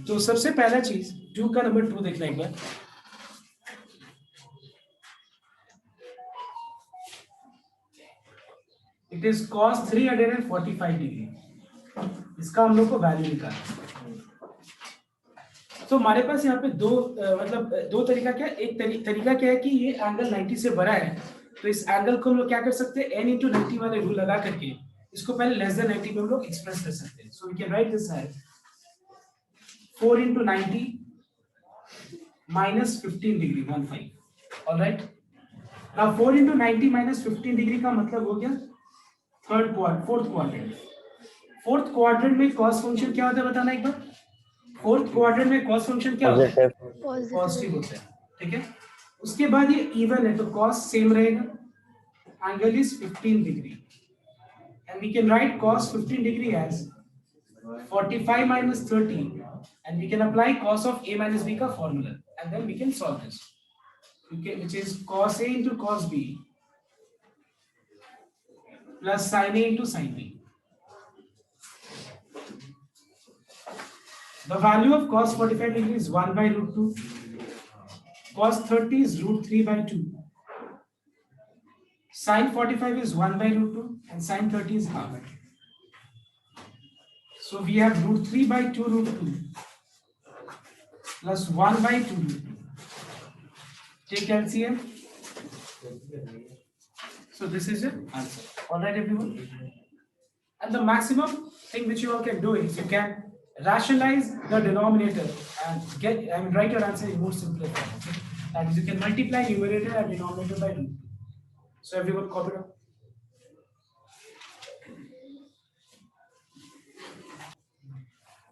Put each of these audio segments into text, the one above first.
तो सबसे पहला चीज 2 का नंबर 2 देखना एक बार। इट इज cos 345 डिग्री। इसका हम लोग को वैल्यू निकालना। तो हमारे पास यहाँ पे मतलब दो तरीका क्या, एक तरीका क्या है कि ये एंगल 90 से बड़ा है, तो इस एंगल को हम लोग क्या कर सकते हैं, n इंटू 90 वाले रूल लगा करके इसको पहले लेस देन 90 पे हम लोग एक्सप्रेस कर सकते हैं। So we can write this as 4 into 90 minus 15 degree 15। Alright, now 4 into 90 minus 15 degree का मतलब हो गया फोर्थ क्वाड्रेंट। फोर्थ क्वाड्रेंट में कॉस फंक्शन क्या होता है बताना एक बार। फोर्थ क्वाड्रेंट में कॉस फंक्शन क्या होता है, पॉजिटिव होता है। ठीक है, उसके बाद ये इवन है तो कॉस सेम रहेगा, angle is 15 degree and we can write cos 15 degree as 45 minus 30 and we can apply cos of a minus b का formula and then we can solve this, okay, which is cos a into cos b plus sin a into sin b. The value of cos 45 degree is 1 by root 2, cos 30 is root 3 by 2, sin 45 is 1 by root 2 and sin 30 is half. So we have root 3 by 2 root 2 plus 1 by 2 root 2. Take LCM. So this is your answer. All right, everyone. And the maximum thing which you all can do is you can rationalize the denominator and write your answer in more simpler form. Okay? That is, you can multiply numerator and denominator by root 2. So everyone copy it up.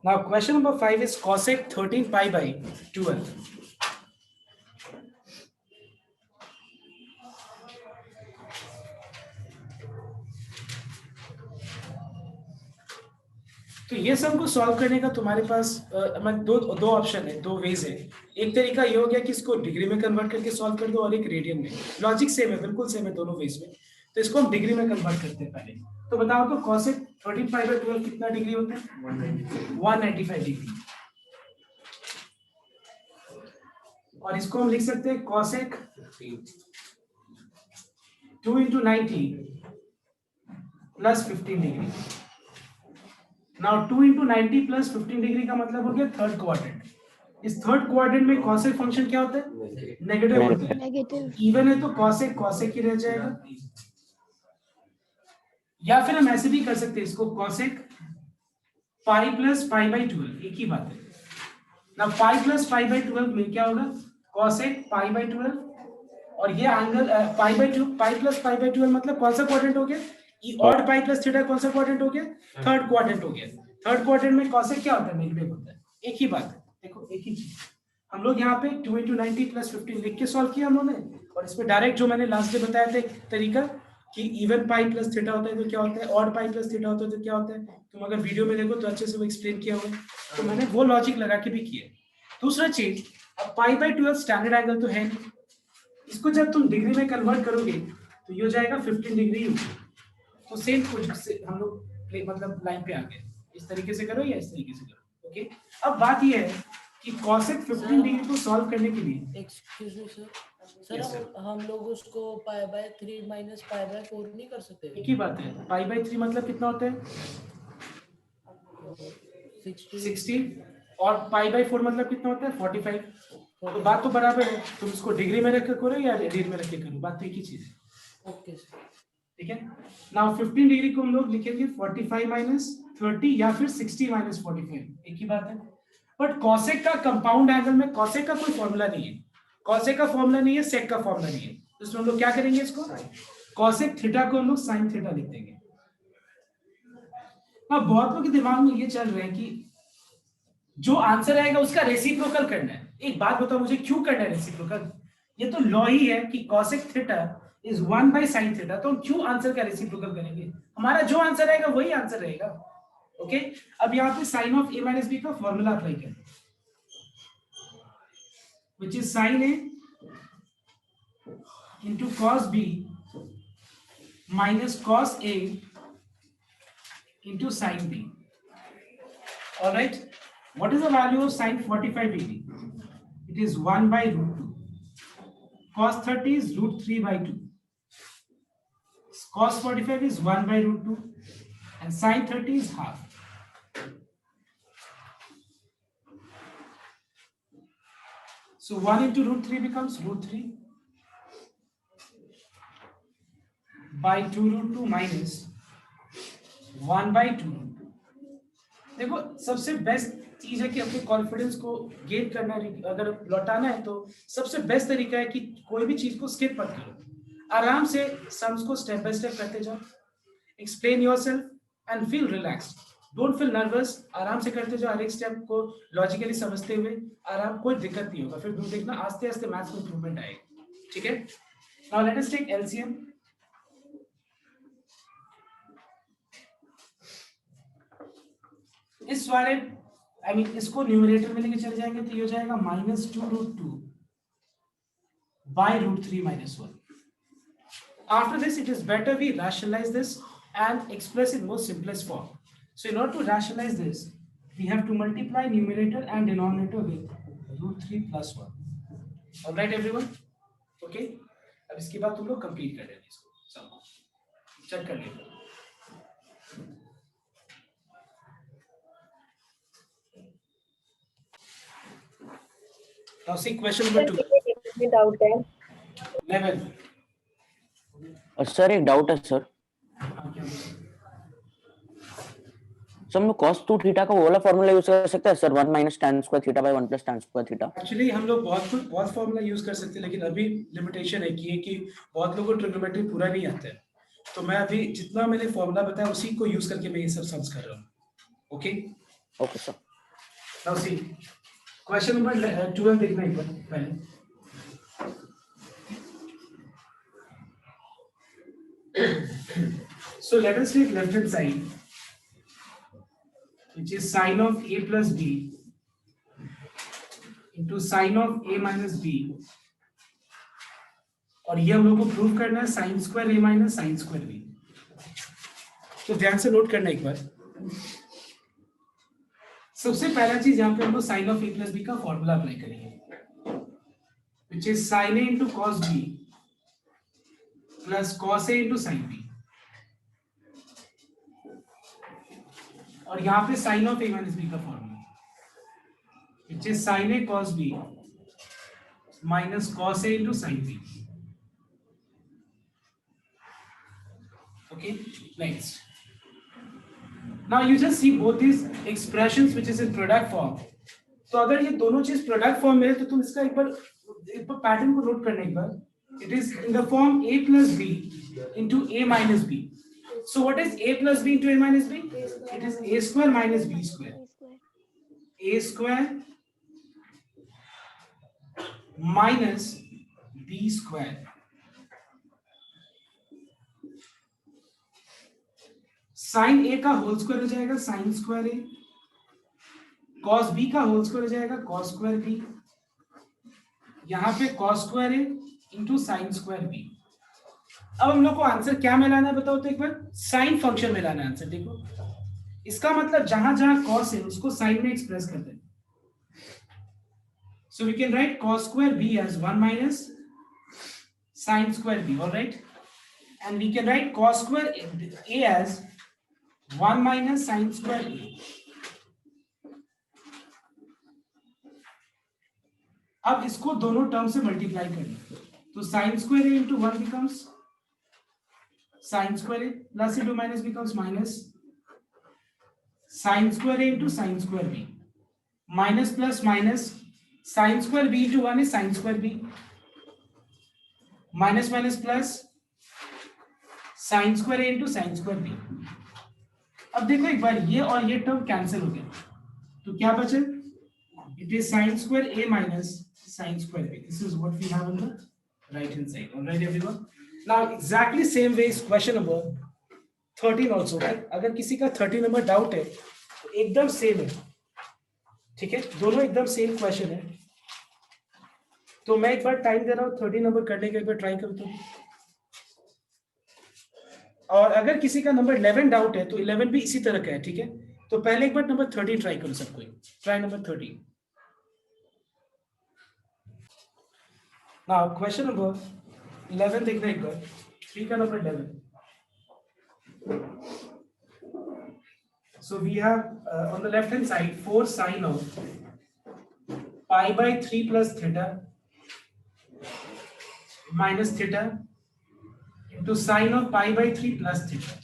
Now question number 5 is cosec 13 pi by 12. तो ये सब को solve करने का तुम्हारे पास दो option है, दो वेज है। एक तरीका ये हो गया कि इसको डिग्री में कन्वर्ट करके सॉल्व कर दो और एक रेडियन में। लॉजिक सेम है, बिल्कुल सेम है दोनों वेज में। तो इसको हम डिग्री में कन्वर्ट करते हैं पहले। तो बताओ तो cosec 13 pi by 12 कितना डिग्री होता है? 195 डिग्री। और इसको हम लिख सकते हैं cosec 2 into 90 plus 15 degree. Now 2 into 90 plus 15 degree का मतलब हो गया थर्ड क्वाड्रेंट। इस थर्ड क्वाड्रेंट में cosec फंक्शन क्या होता है? नेगेटिव होता है। नेगेटिव इवन है तो cosec cosec ही रह जाएगा, या फिर हम ऐसे भी कर सकते हैं इसको cosec pi plus pi by 12, एक ही बात है ना। pi plus pi by 12 में क्या होगा? cosec pi by 12 और ये angle pi by 2 pi plus pi by 12 मतलब कौन सा क्वाड्रेंट हो गया? ऑड पाई प्लस थीटा कौन सा क्वाड्रेंट हो गया? थर्ड क्वाड्रेंट हो गया। थर्ड क्वाड्रेंट में cosec क्या होता है? नेगेटिव होता है। एक ही बात है, देखो एक ही चीज। हम लोग यहाँ पे 2 into 90 plus 15 लिख के सॉल्व किया हम लोगों ने, और इसमें डायरेक्ट जो मैंने लास्ट में बताया था तरीका कि इवन पाई प्लस थीटा होता है तो क्या होता है, ऑड पाई प्लस थीटा होता है तो क्या होता है। तुम अगर वीडियो में देखो तो अच्छे से वो एक्सप्लेन किया हुआ है, तो मैंने वो लॉजिक लगा के भी किया। दूसरा चीज, अब पाई बाई 12 स्टैंडर्ड एंगल तो है नहीं, इसको जब तुम डिग्री में कन्वर्ट करोगे तो ये हो जाएगा 15 डिग्री। तो सेम कुछ हम लोग मतलब लाइन पे आ गए। इस तरीके से करो या इस तरीके से करो, ओके। अब बात ये है कि cosec 15 डिग्री को सॉल्व करने के लिए, एक्सक्यूज मी सर, हम लोग उसको pi by 3 minus pi by 4 नहीं कर सकते? एक ही बात है। पाई बाय 3 मतलब कितना होता है? 60 और पाई बाय 4 मतलब कितना होता है? 45। तो बात तो बराबर है, तुम इसको डिग्री में रख के करो या रेडियन में रख के करो, बात तो एक ही चीज है। ओके सर, ठीक है। नाउ 15 डिग्री को हम लोग लिखेंगे 45 माइनस 30 या फिर 60 माइनस 45, एक ही बात है। बट cosec का कंपाउंड एंगल में cosec का कोई फॉर्मूला नहीं है, cosec का फॉर्मूला नहीं है, sec का फॉर्मूला नहीं है। तो इसमें हम लोग क्या करेंगे, इसको cosec थीटा को हम लोग sin थीटा लिख देंगे। अब बहुत लोगों के दिमाग में ये चल रहा है कि जो आंसर आएगा उसका रेसिप्रोकल करना है। एक बात बताओ मुझे, क्यों करना है रेसिप्रोकल? ये तो लॉ ही है कि cosec theta is 1 by sin theta, तो हम क्यों आंसर का रेसिप्रोकल करेंगे? हमारा जो आंसर आएगा वही आंसर रहेगा, ओके। अब यहाँ पे sin of a minus b का फॉर्मूला अप्लाई करें, which is sin a into cos b minus cos a into sin b. All right. What is the value of sin 45 degree? It is 1 by root 2. Cos 30 is root 3 by 2. Cos 45 is 1 by root 2. And sin 30 is half. So 1 into root 3 becomes root 3 by 2 root 2 minus 1 by 2 root 2. देखो सबसे best चीज है कि अपने confidence को gain करना है, अगर लौटाना है तो सबसे बेस्ट तरीका है कि कोई भी चीज को स्किप मत करो, आराम से सम्स को स्टेप बाय स्टेप करते जाओ, explain yourself and feel relaxed, don't feel nervous, आराम से करते जाओ, हर एक स्टेप को लॉजिकली समझते हुए आराम, कोई दिक्कत नहीं होगा, फिर तुम देखना आस्ते आस्ते मैथ्स में इंप्रूवमेंट आएगा, ठीक है। Now let us take LCM. इस वाले इसको न्यूमरेटर में लेके चले जाएंगे तो ये हो जाएगा -2 root 2 by root 3 minus 1. After this, it is better we rationalize this and express in most simplest form. So in order to rationalize this, we have to multiply numerator and denominator with root 3 plus 1. All right, everyone? Okay? अब इसके बाद तुम लोग complete कर लेंगे इसको, सब check कर लेंगे। Now see question number 2. Doubt है 11. सर एक डाउट है सर। सर हम cos 2 थीटा का वो वाला फॉर्मूला यूज कर सकते हैं sir, 1 minus tan square theta by 1 plus tan square theta। Actually हम लोग बहुत फॉर्मूला यूज कर सकते हैं, लेकिन अभी लिमिटेशन है कि बहुत लोगों को ट्रिग्नोमेट्री पूरा नहीं आता है, तो मैं अभी जितना मैंने फॉर्मूला बताया उसी को यूज करके मैं ये सब सम्स कर रहा हूँ। Okay okay sir. Now see question number 12 देखना एक बार पहले। So let us take left hand side, which is sin of a plus b into sin of a minus b, और ये हम लोग को प्रूव करना है sin square a minus sin square b। तो ध्यान से नोट करना एक बार। सबसे पहला चीज यहाँ पे हम लोग sin of a plus b का फॉर्मूला अप्लाई करेंगे, which is sin a into cos b plus cos a into sin b, और यहाँ पे sin of a minus b का formula, which is sin a cos b minus cos a into sin b। Okay, next. Now you just see both these expressions which is in product form. तो अगर ये दोनों चीज product form में है तो तुम इसका एक बार पैटर्न को नोट करना एक बार। It is in the form a plus b into a minus b. So what is a plus b into a minus b? It is a square minus b square. A square minus b square. Sine A का whole square हो जाएगा sine square A, cos B का whole square हो जाएगा cos square B, यहाँ पे cos square A into sine square B. अब हम लोग को आंसर क्या मिलाना है बताओ तो एक बार, साइन फंक्शन मिलाना है आंसर। देखो इसका मतलब जहां जहां कॉस है उसको साइन में एक्सप्रेस कर दें। So we can write cos square B as 1 minus sine square B, alright, and we can write cos square A as 1 minus sin square a। अब इसको दोनों टर्म से मल्टीप्लाई करें तो sin square a into 1 becomes sin square a, plus into minus becomes minus sin square a into sin square b, minus plus minus sin square b into 1 is sin square b, minus minus plus sin square a into sin square b। अब देखो एक बार ये और ये term cancel हो गया तो क्या बचे, it is sin square a minus sin square b। This is what we have on the right hand side. Alright everyone, now exactly same way is question number 13 also. अगर किसी का 13 number doubt है तो एकदम same है, ठीक है, दोनों एकदम सेम क्वेश्चन है। तो मैं एक बार टाइम दे रहा हूँ 30 नंबर करने का, एक बार ट्राई करता हूँ। और अगर किसी का नंबर 11 डाउट है तो 11 भी इसी तरह का है, ठीक है। तो पहले एक बार नंबर 30 ट्राई करो सब कोई, try number 30। Now question number 11 देखना एक बार, 3 का number 11। So we have on the left hand side 4 sine of pi by 3 plus theta minus theta into sine of pi by 3 plus theta,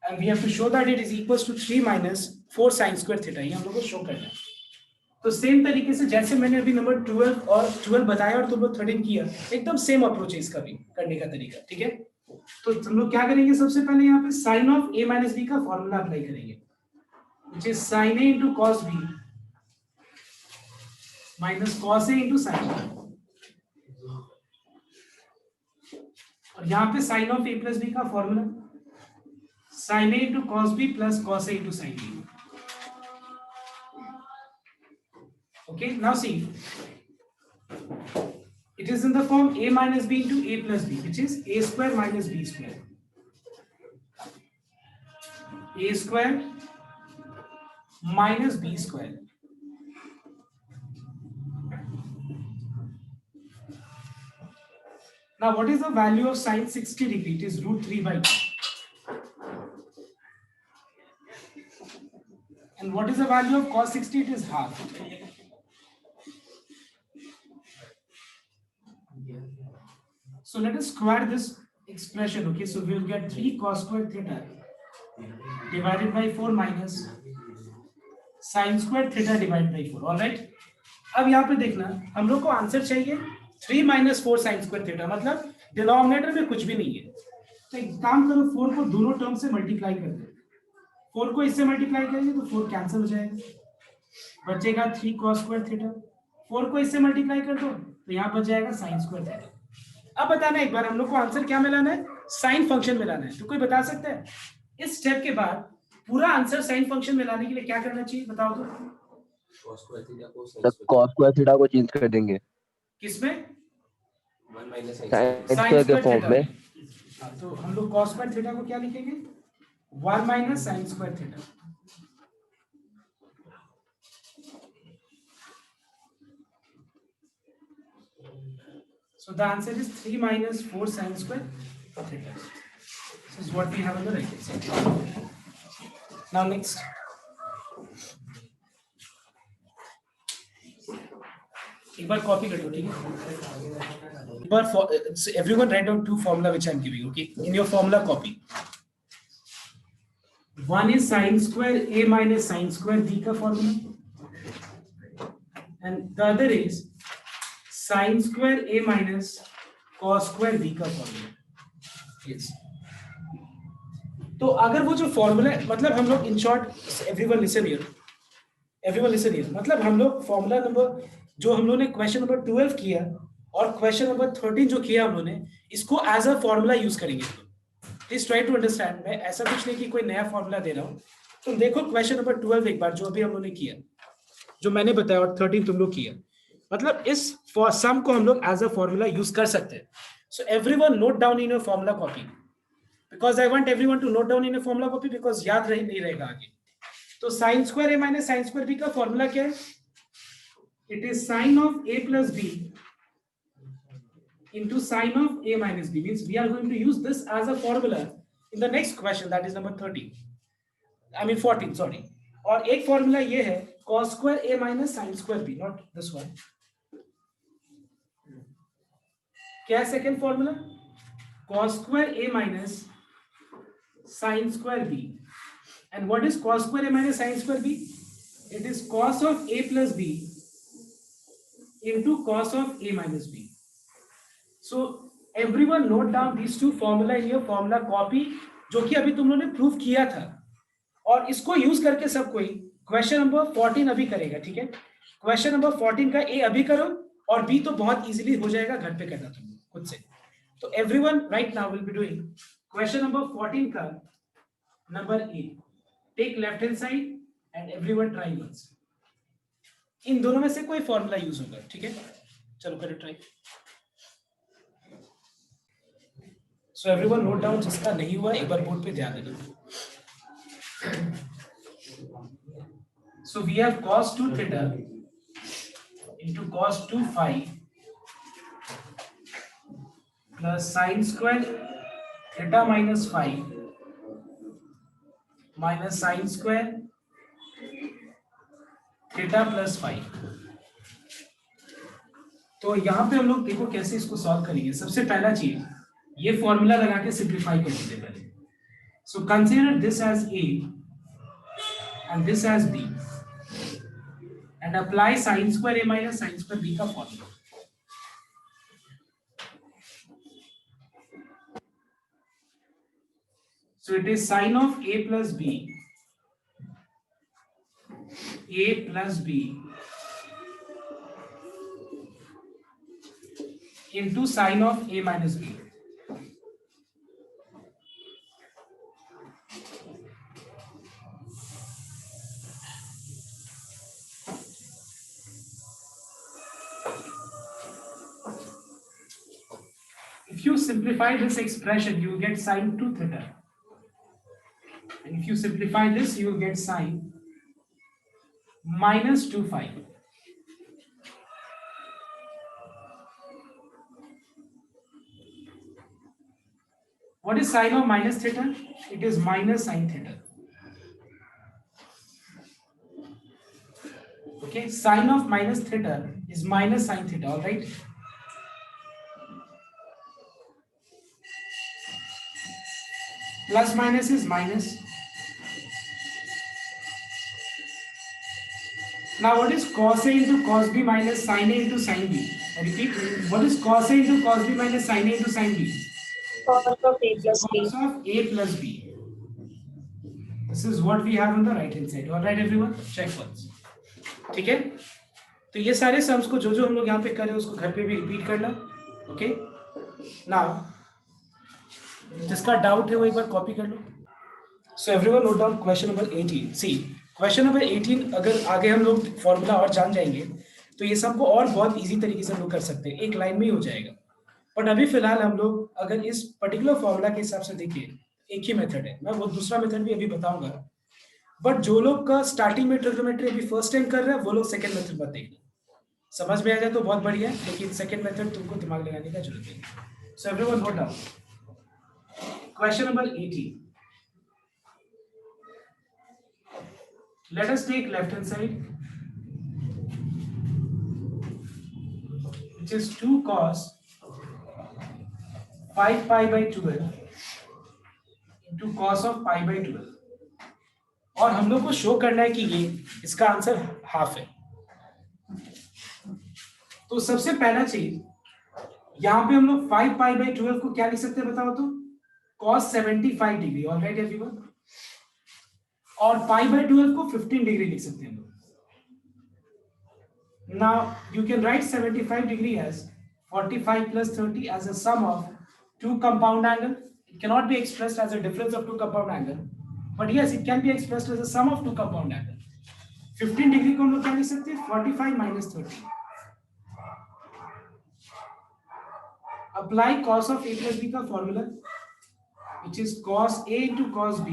and we have to show that it is equals to 3 minus 4 sine square theta। ये हम लोग को show करना है। तो same तरीके से जैसे मैंने अभी नंबर 12 और 12 बताया और तुम लोग 13 किया, एकदम सेम अप्रोच है इसका भी करने का तरीका, ठीक है। तो हम लोग क्या करेंगे, सबसे पहले यहाँ पे sine of a minus B का फॉर्मूला अप्लाई करेंगे, which is sin a into cos b minus cos a into sin b, और यहाँ पे sin of a plus b का formula sin a into cos b plus cos a into sin b। Okay, now see, it is in the form a minus b into a plus b, which is a square minus b square, a square minus b square। Now what is the value of sin 60 degree? It is root 3 by 2. And what is the value of cos 60? It is half. So let us square this expression. Okay, so we will get 3 cos square theta divided by 4 minus sin square theta divided by 4। All right, अब यहाँ पे देखना, हम लोग को answer चाहिए 3 minus 4 sin square theta, मतलब denominator में कुछ भी नहीं है। तो एक काम करो, 4 को दोनों टर्म से मल्टीप्लाई कर दो। 4 को इससे मल्टीप्लाई करेंगे तो 4 कैंसिल हो जाएगा, बचेगा 3 cos square theta। 4 को इससे मल्टीप्लाई कर दो तो यहाँ बच जाएगा sin square theta। अब बताना एक बार, हम लोग को आंसर क्या मिलाना है, साइन फंक्शन मिलाना है। तो कोई बता सकता है इस स्टेप के बाद पूरा आंसर साइन फंक्शन मिलाने के लिए क्या करना चाहिए, बताओ तो। cos cos स्क्वायर थीटा को चेंज कर देंगे किसमें, 1 minus sin sin square। Square के फॉर्म में। हाँ, तो हम लोग cos स्क्वायर थीटा को क्या लिखेंगे, 1 minus sine square theta. So the answer is 3 minus 4 sin square theta. This is what we have on the right hand side. Now next, एक बार कॉपी कर लो, ठीक है। एक बार everyone write down 2 formula which I am giving, okay, in your formula copy. One is sin square a minus sin square b का formula, and the other is sin square a minus cos square b का formula. yes. तो अगर वो जो formula, मतलब हम लोग in short, everyone listen here, मतलब हम लोग फॉर्मूला नंबर जो हम लोगों ने क्वेश्चन नंबर 12 किया और क्वेश्चन नंबर 13 जो किया हम लोगों ने, इसको एज अ फॉर्मूला यूज करेंगे। प्लीज ट्राई टू अंडरस्टैंड, मैं ऐसा कुछ नहीं कि कोई नया फॉर्मूला दे रहा हूँ। तुम देखो क्वेश्चन नंबर 12 एक बार, जो अभी हम लोगों ने किया, जो मैंने बताया, और 13 तुम लोग किया, मतलब इस सम को हम लोग एज अ फॉर्मूला यूज कर सकते हैं। So everyone note down in your formula copy, because I want everyone to note down in your formula copy, because याद नहीं रहेगा आगे। तो sine square A minus sine square B का formula क्या है, it is sine of A plus B into sine of a minus b, means we are going to use this as a formula in the next question, that is number 14, sorry। और एक formula ये है cos square a minus sin square b, not this one। क्या है second formula, cos square a minus sin square b, and what is cos square a minus sin square b, it is cos of a plus b into cos of a minus b। So everyone note down these two formula in your formula copy, जो कि अभी तुम लोगों ने prove किया था, और इसको यूज करके सब कोई क्वेश्चन नंबर 14 अभी करेगा, ठीक है। क्वेश्चन नंबर 14 का ए अभी करो, और बी तो बहुत इजीली हो जाएगा, घर पे करना तुम खुद से। तो everyone right now will be doing question number 14 का number A. Take left hand side and everyone try once. इन दोनों में से कोई फॉर्मूला यूज होगा, ठीक है। चलो करें try. So everyone note down, जिसका नहीं हुआ एक बार बोर्ड पे ध्यान देना। So we have cos 2 theta into cos 2 phi plus sin square theta minus phi minus sin square theta plus phi। तो यहाँ पे हम लोग देखो कैसे इसको सॉल्व करेंगे। सबसे पहला चीज ये फॉर्मूला लगा के सिंप्लीफाई कर लेते पहले। So consider this as a and this as b and apply sin square a minus sin square b का formula. So it is sin of a plus b into sin of a minus b। If you simplify this expression, you will get sin 2 theta. And if you simplify this, you will get sin minus 2 phi. What is sin of minus theta? It is minus sin theta. Okay, sin of minus theta is minus sin theta, all right? Plus minus is minus. Now what is cos A into cos B minus sin A into sin B? I repeat, what is cos A into cos B minus sin A into sin B? Cos of A plus B. Cos of A plus B. This is what we have on the right hand side. All right everyone, check once. ठीक है, तो ये सारे sums को जो हम लोग यहाँ पे करें उसको घर पे भी रिपीट करना। ओके, नाउ जिसका डाउट है वो एक बार कॉपी कर लो। So everyone note down question number 18। See question number 18, अगर आगे हम लोग फॉर्मूला और जान जाएंगे तो ये सबको और बहुत इजी तरीके से हम लोग कर सकते हैं, एक लाइन में ही हो जाएगा। बट अभी फिलहाल हम लोग अगर इस पर्टिकुलर फॉर्मूला के हिसाब से देखिए, एक ही मेथड है, मैं वो दूसरा मेथड भी अभी बताऊंगा। बट जो लोग का स्टार्टिंग में ट्रिग्नोमेट्री अभी फर्स्ट टाइम कर रहे हैं वो लोग सेकंड मेथड मत देखना, समझ में आ जाए तो बहुत बढ़िया है, लेकिन सेकंड मेथड तुमको दिमाग लगाने का जरूरत है। सो everyone note down question number 18. Let us take left hand side, which is 2 cos 5 pi by 12 into cos of pi by 12, और हम लोग को शो करना है कि ये इसका आंसर हाफ है। तो सबसे पहला चीज यहां पे हम लोग 5 pi by 12 को क्या लिख सकते हैं बताओ तो? cos 75 degree, all right everyone. और पाई बाय 12 को 15 डिग्री लिख सकते हैं हम लोग। Now you can write 75 degree as 45 plus 30 as a sum of two compound angle. It cannot be expressed as a difference of two compound angle, but yes, it can be expressed as a sum of two compound angle. 15 degree को हम लोग क्या लिख सकते हैं? 45 minus 30. Apply cos of a plus b का formula, which is cos A into cos B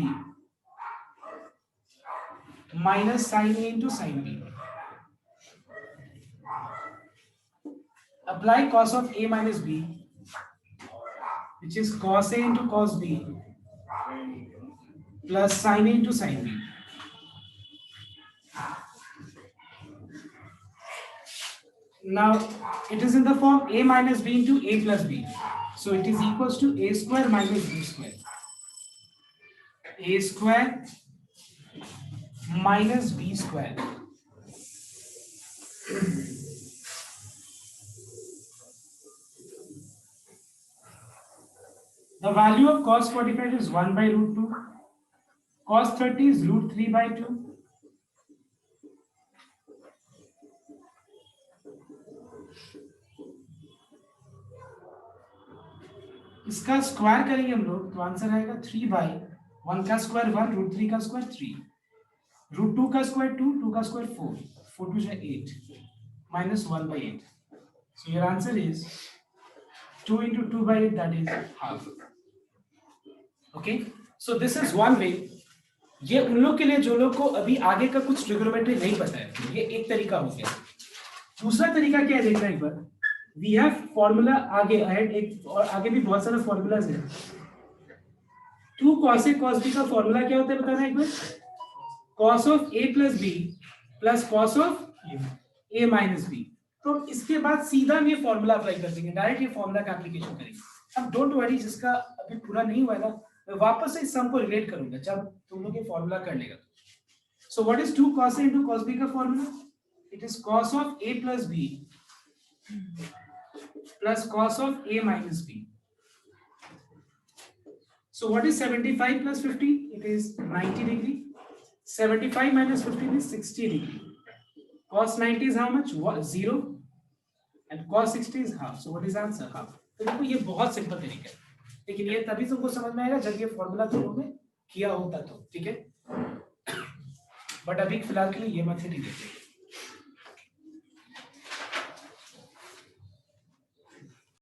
minus sin A into sin B. Apply cos of A minus B, which is cos A into cos B plus sin A into sin B. Now it is in the form A minus B into A plus B. So it is equals to A square minus B square. A square minus B square. The value of cos 45 is 1 by root 2. Cos 30 is root 3 by 2. इसका square करेंगे हम लोग तो answer आएगा 3 by 1 का square 1, root 3 का square 3, root 2 का square 2, 2 का square 4, 4 2 8 minus 1 by 8। So your answer is 2 into 2 by 8, that is half. Okay, so this is one way. ये उन लोग के लिए जो लोग को अभी आगे का कुछ ट्रिग्नोमेट्री नहीं पता है, ये एक तरीका हो गया। दूसरा तरीका क्या है देखना एक बार। वी हैव फॉर्मूला आगे अहेड, एक और आगे भी बहुत सारे फॉर्मूलाज हैं। 2 cos A cos B का फॉर्मूला क्या होता है बताना एक बार। cos of A plus B plus cos of A minus B। तो इसके बाद सीधा हम ये फॉर्मूला अप्लाई कर देंगे, डायरेक्ट ये फॉर्मूला का एप्लीकेशन करेंगे। अब डोंट वरी, जिसका अभी पूरा नहीं हुआ है ना, मैं वापस से इस सम को रिलेट करूंगा जब तुम लोग ये फॉर्मूला कर लेगा। So what is 2 cos A into cos B का formula? It is cos of A plus B plus cos of A minus B. So what is 75 plus 50? It is 90 degree. 75 minus 15 is 60 degree. Cos 90 is how much? 0. And cos 60 is half. So what is answer? Half. तो देखो ये बहुत simple तरीका है, लेकिन ये तभी तुमको समझ में आएगा जब ये फॉर्मूला तुम लोगों ने किया होता तो, ठीक है। बट अभी फिलहाल के लिए ये मेथड ही देखते हैं।